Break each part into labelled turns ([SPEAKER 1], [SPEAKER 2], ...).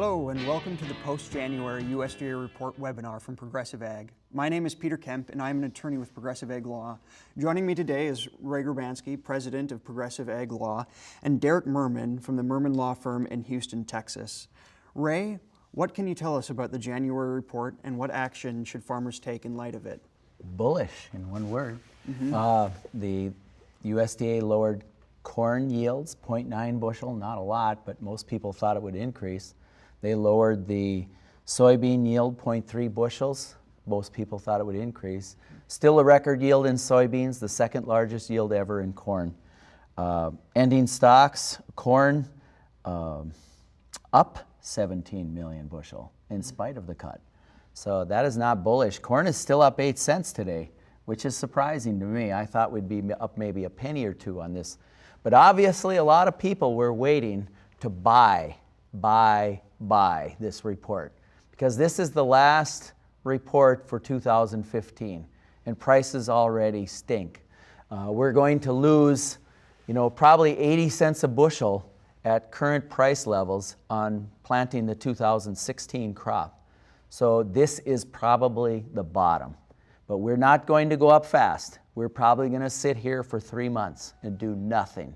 [SPEAKER 1] Hello and welcome to the post-January USDA report webinar from Progressive Ag. My name is Peter Kemp and I'm an attorney with Progressive Ag Law. Joining me today is Ray Grabansky, president of Progressive Ag Law, and Derek Merman from the Merman Law Firm in Houston, Texas. Ray, what can you tell us about the January report and what action should farmers take in light of it?
[SPEAKER 2] Bullish, in one word. The USDA lowered corn yields, 0.9 bushel, not a lot, but most people thought it would increase. They lowered the soybean yield, 0.3 bushels. Most people thought it would increase. Still a record yield in soybeans, the second largest yield ever in corn. Ending stocks, corn up 17 million bushel in spite of the cut. So that is not bullish. Corn is still up 8 cents today, which is surprising to me. I thought we'd be up maybe a penny or two on this. But obviously a lot of people were waiting to buy this report, because this is the last report for 2015 and prices already stink. We're going to lose, probably 80 cents a bushel at current price levels on planting the 2016 crop. So this is probably the bottom, but we're not going to go up fast. We're probably going to sit here for 3 months and do nothing.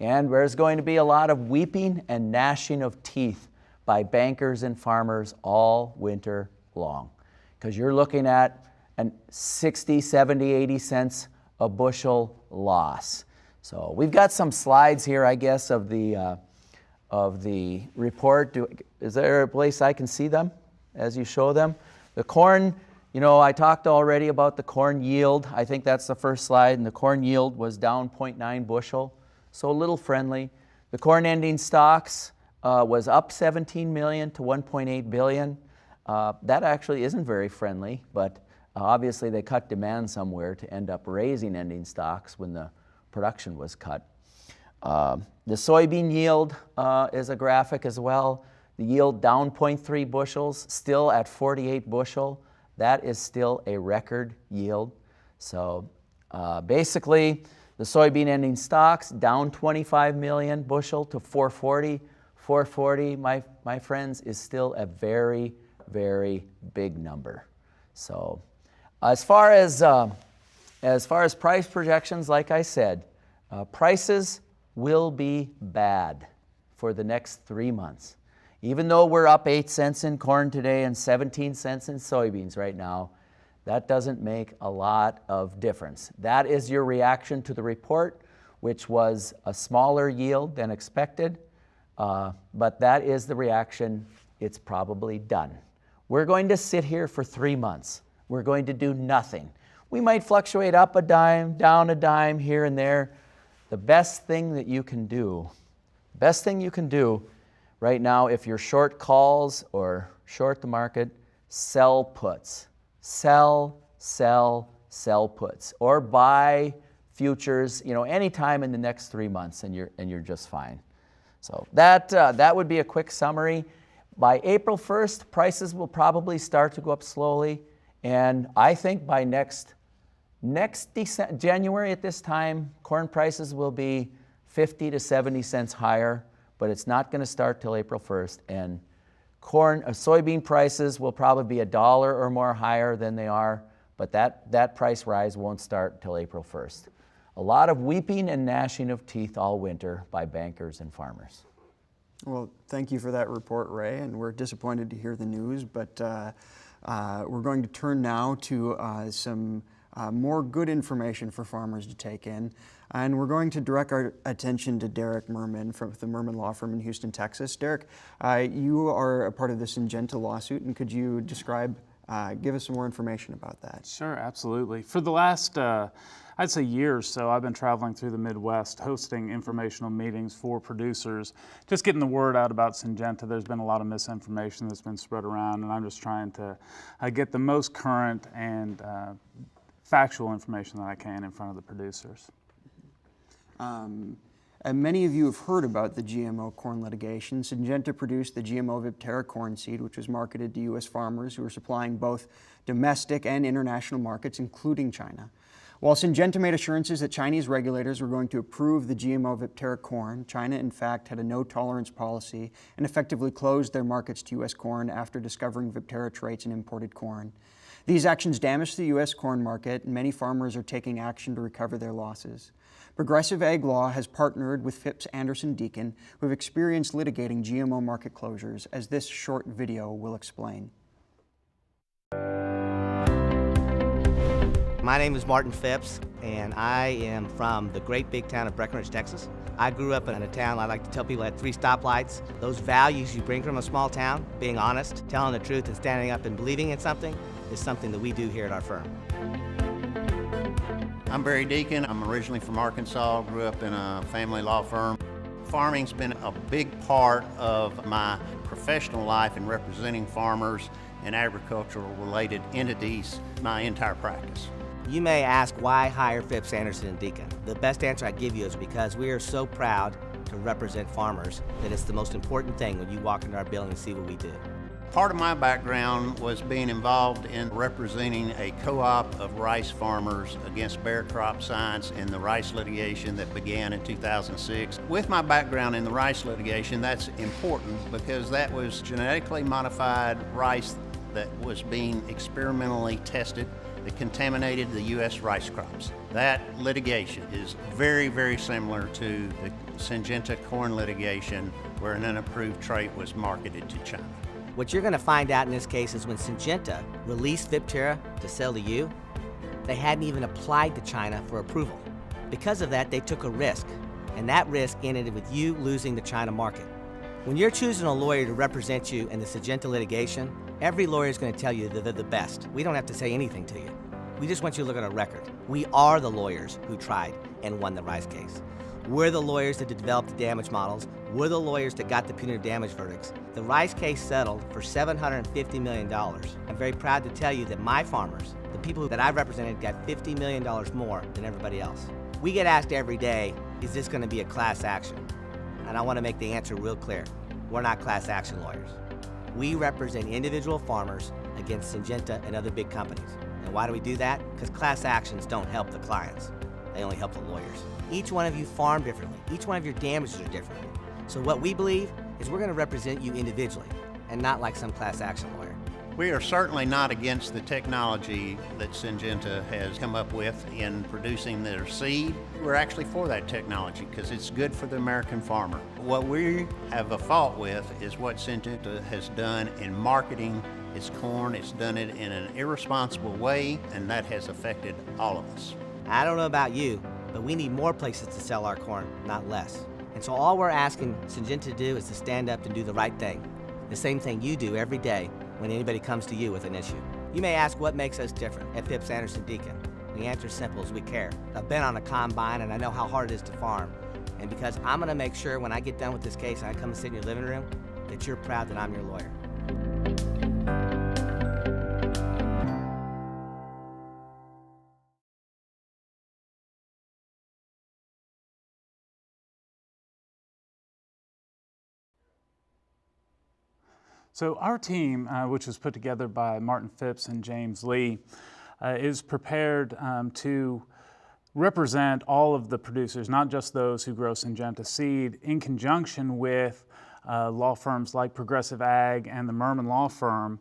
[SPEAKER 2] And there's going to be a lot of weeping and gnashing of teeth by bankers and farmers all winter long, because you're looking at a 60, 70, 80 cents a bushel loss. So we've got some slides here, I guess, of the report. Is there a place I can see them as you show them? The corn, I talked already about the corn yield. I think that's the first slide, and the corn yield was down 0.9 bushel, so a little friendly. The corn ending stocks was up 17 million to 1.8 billion. That actually isn't very friendly, but obviously they cut demand somewhere to end up raising ending stocks when the production was cut. The soybean yield is a graphic as well. The yield down 0.3 bushels, still at 48 bushel. That is still a record yield. So basically, the soybean ending stocks down 25 million bushel to 440. 440, my friends, is still a very, very big number. So as far as price projections, like I said, prices will be bad for the next 3 months. Even though we're up 8 cents in corn today and 17 cents in soybeans right now, that doesn't make a lot of difference. That is your reaction to the report, which was a smaller yield than expected, but that is the reaction. It's probably done. We're going to sit here for 3 months. We're going to do nothing. We might fluctuate up a dime, down a dime, here and there. The best thing you can do right now, if you're short calls or short the market, sell puts. Sell puts, or buy futures, anytime in the next 3 months, and you're just fine. So that would be a quick summary. By April 1st, prices will probably start to go up slowly, and I think by next January at this time, corn prices will be 50 to 70 cents higher, but it's not going to start till April 1st, and soybean prices will probably be $1 or more higher than they are, but that price rise won't start till April 1st. A lot of weeping and gnashing of teeth all winter by bankers and farmers.
[SPEAKER 1] Well, thank you for that report, Ray, and we're disappointed to hear the news, but we're going to turn now to some more good information for farmers to take in. And we're going to direct our attention to Derek Merman from the Merman Law Firm in Houston, Texas. Derek, you are a part of the Syngenta lawsuit, and could you give us some more information about that?
[SPEAKER 3] Sure, absolutely. For the last, I'd say year or so, I've been traveling through the Midwest, hosting informational meetings for producers, just getting the word out about Syngenta. There's been a lot of misinformation that's been spread around, and I'm just trying to get the most current and factual information that I can in front of the producers.
[SPEAKER 1] And many of you have heard about the GMO corn litigation. Syngenta produced the GMO Viptera corn seed, which was marketed to U.S. farmers who were supplying both domestic and international markets, including China. While Syngenta made assurances that Chinese regulators were going to approve the GMO Viptera corn, China in fact had a no-tolerance policy and effectively closed their markets to U.S. corn after discovering Viptera traits in imported corn. These actions damaged the U.S. corn market, and many farmers are taking action to recover their losses. Progressive Ag Law has partnered with Phipps Anderson Deacon, who have experienced litigating GMO market closures, as this short video will explain.
[SPEAKER 4] My name is Martin Phipps, and I am from the great big town of Breckenridge, Texas. I grew up in a town I like to tell people had 3 stoplights. Those values you bring from a small town, being honest, telling the truth, and standing up and believing in something, is something that we do here at our firm.
[SPEAKER 5] I'm Barry Deacon. I'm originally from Arkansas, grew up in a family law firm. Farming's been a big part of my professional life in representing farmers and agricultural related entities my entire practice.
[SPEAKER 4] You may ask why hire Phipps Anderson and Deacon. The best answer I give you is because we are so proud to represent farmers that it's the most important thing when you walk into our building and see what we do.
[SPEAKER 5] Part of my background was being involved in representing a co-op of rice farmers against bare crop science in the rice litigation that began in 2006. With my background in the rice litigation, that's important because that was genetically modified rice that was being experimentally tested that contaminated the U.S. rice crops. That litigation is very, very similar to the Syngenta corn litigation where an unapproved trait was marketed to China.
[SPEAKER 4] What you're going to find out in this case is when Syngenta released Viptera to sell to you, they hadn't even applied to China for approval. Because of that, they took a risk, and that risk ended with you losing the China market. When you're choosing a lawyer to represent you in the Syngenta litigation, every lawyer is going to tell you that they're the best. We don't have to say anything to you. We just want you to look at our record. We are the lawyers who tried and won the rice case. We're the lawyers that developed the damage models. We're the lawyers that got the punitive damage verdicts. The rice case settled for $750 million. I'm very proud to tell you that my farmers, the people that I've represented, got $50 million more than everybody else. We get asked every day, is this going to be a class action? And I want to make the answer real clear. We're not class action lawyers. We represent individual farmers against Syngenta and other big companies. And why do we do that? Because class actions don't help the clients. They only help the lawyers. Each one of you farm differently. Each one of your damages are different. So what we believe is we're going to represent you individually and not like some class action lawyer.
[SPEAKER 5] We are certainly not against the technology that Syngenta has come up with in producing their seed. We're actually for that technology because it's good for the American farmer. What we have a fault with is what Syngenta has done in marketing its corn. It's done it in an irresponsible way, and that has affected all of us.
[SPEAKER 4] I don't know about you, but we need more places to sell our corn, not less. And so all we're asking Syngenta to do is to stand up and do the right thing. The same thing you do every day when anybody comes to you with an issue. You may ask what makes us different at Phipps Anderson Deacon. The answer is simple, is we care. I've been on a combine and I know how hard it is to farm. And because I'm gonna make sure when I get done with this case and I come and sit in your living room, that you're proud that I'm your lawyer.
[SPEAKER 3] So our team, which was put together by Martin Phipps and James Lee, is prepared to represent all of the producers, not just those who grow Syngenta seed, in conjunction with law firms like Progressive Ag and the Merman Law Firm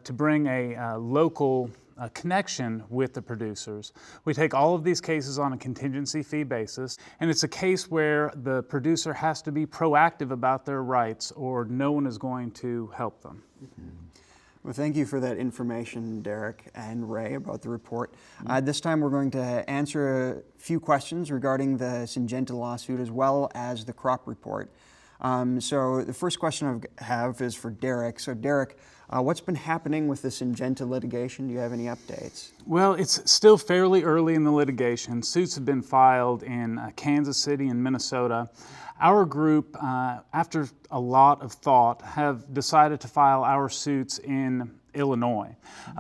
[SPEAKER 3] to bring a local connection with the producers. We take all of these cases on a contingency fee basis, and it's a case where the producer has to be proactive about their rights or no one is going to help them.
[SPEAKER 1] Well, thank you for that information, Derek and Ray, about the report. This time we're going to answer a few questions regarding the Syngenta lawsuit as well as the crop report. So the first question I have is for Derek. So Derek, what's been happening with the Syngenta litigation? Do you have any updates?
[SPEAKER 3] Well, it's still fairly early in the litigation. Suits have been filed in Kansas City and Minnesota. Our group, after a lot of thought, have decided to file our suits in Illinois.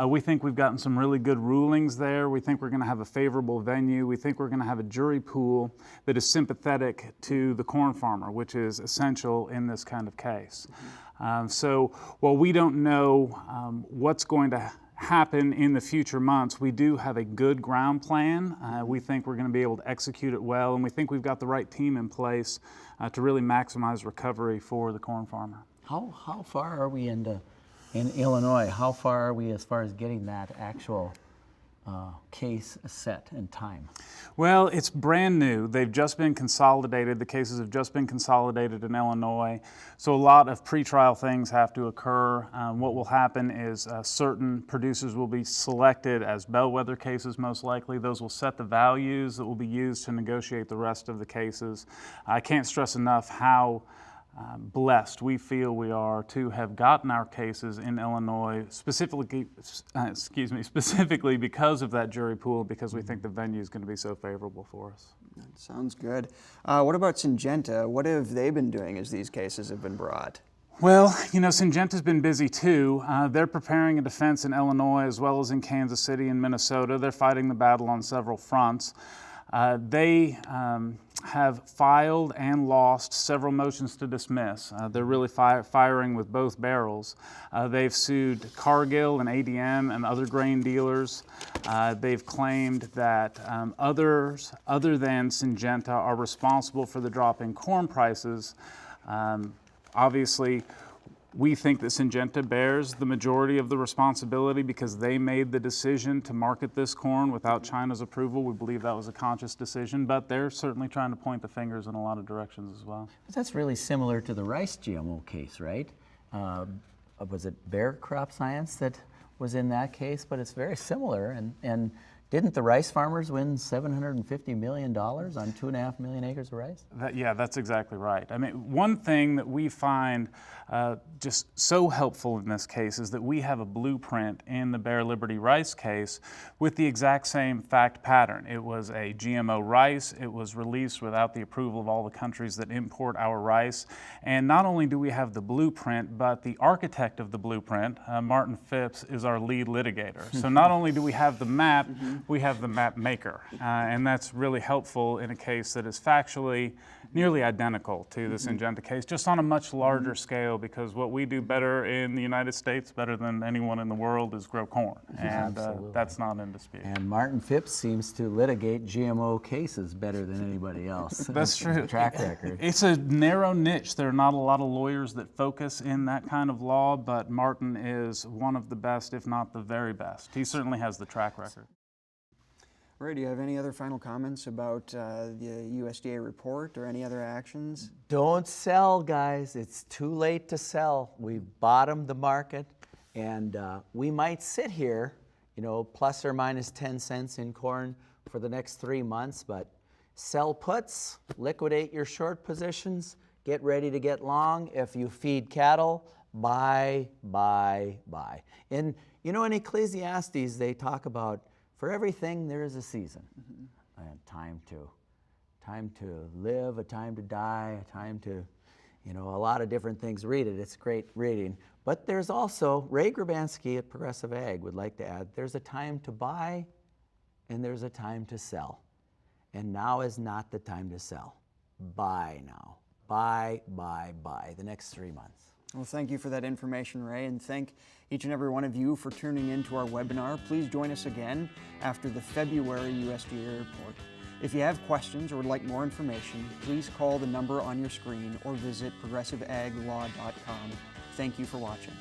[SPEAKER 3] We think we've gotten some really good rulings there. We think we're going to have a favorable venue. We think we're going to have a jury pool that is sympathetic to the corn farmer, which is essential in this kind of case. So while we don't know what's going to happen in the future months, we do have a good ground plan. We think we're going to be able to execute it well, and we think we've got the right team in place to really maximize recovery for the corn farmer.
[SPEAKER 2] How far are we in Illinois? How far are we as far as getting that actual case set and time?
[SPEAKER 3] Well, it's brand new. They've just been consolidated. The cases have just been consolidated in Illinois. So a lot of pretrial things have to occur. What will happen is certain producers will be selected as bellwether cases, most likely. Those will set the values that will be used to negotiate the rest of the cases. I can't stress enough how blessed we feel we are to have gotten our cases in Illinois, specifically because of that jury pool, because we think the venue is going to be so favorable for us.
[SPEAKER 1] That sounds good. What about Syngenta? What have they been doing as these cases have been brought?
[SPEAKER 3] Well, you know, Syngenta's been busy too. They're preparing a defense in Illinois as well as in Kansas City and Minnesota. They're fighting the battle on several fronts. They have filed and lost several motions to dismiss. They're really firing with both barrels. They've sued Cargill and ADM and other grain dealers. They've claimed that others other than Syngenta are responsible for the drop in corn prices. Obviously, we think that Syngenta bears the majority of the responsibility because they made the decision to market this corn without China's approval. We believe that was a conscious decision, but they're certainly trying to point the fingers in a lot of directions as well.
[SPEAKER 2] But that's really similar to the rice GMO case, right? Was it Bayer Crop Science that was in that case? But it's very similar. And didn't the rice farmers win $750 million on 2.5 million acres of rice?
[SPEAKER 3] Yeah, that's exactly right. I mean, one thing that we find just so helpful in this case is that we have a blueprint in the Bear Liberty rice case with the exact same fact pattern. It was a GMO rice. It was released without the approval of all the countries that import our rice. And not only do we have the blueprint, but the architect of the blueprint, Martin Phipps, is our lead litigator. So not only do we have the map, we have the map maker. And that's really helpful in a case that is factually nearly identical to the Syngenta case, just on a much larger scale, because what we do better in the United States, better than anyone in the world, is grow corn. And that's not in dispute.
[SPEAKER 2] And Martin Phipps seems to litigate GMO cases better than anybody else.
[SPEAKER 3] That's true.
[SPEAKER 2] Track record.
[SPEAKER 3] It's a narrow niche. There are not a lot of lawyers that focus in that kind of law, but Martin is one of the best, if not the very best. He certainly has the track record.
[SPEAKER 1] Ray, do you have any other final comments about the USDA report or any other actions?
[SPEAKER 2] Don't sell, guys. It's too late to sell. We've bottomed the market, and we might sit here, you know, plus or minus 10 cents in corn for the next 3 months, but sell puts, liquidate your short positions, get ready to get long. If you feed cattle, buy, buy, buy. And, you know, in Ecclesiastes, they talk about for everything, there is a season. A time to live, a time to die, a time to, you know, a lot of different things. Read it, it's great reading. But there's also, Ray Grabansky at Progressive Ag would like to add, there's a time to buy and there's a time to sell. And now is not the time to sell. Buy now. Buy, buy, buy, the next 3 months.
[SPEAKER 1] Well, thank you for that information, Ray, and thank each and every one of you for tuning in to our webinar. Please join us again after the February USDA report. If you have questions or would like more information, please call the number on your screen or visit progressiveaglaw.com. Thank you for watching.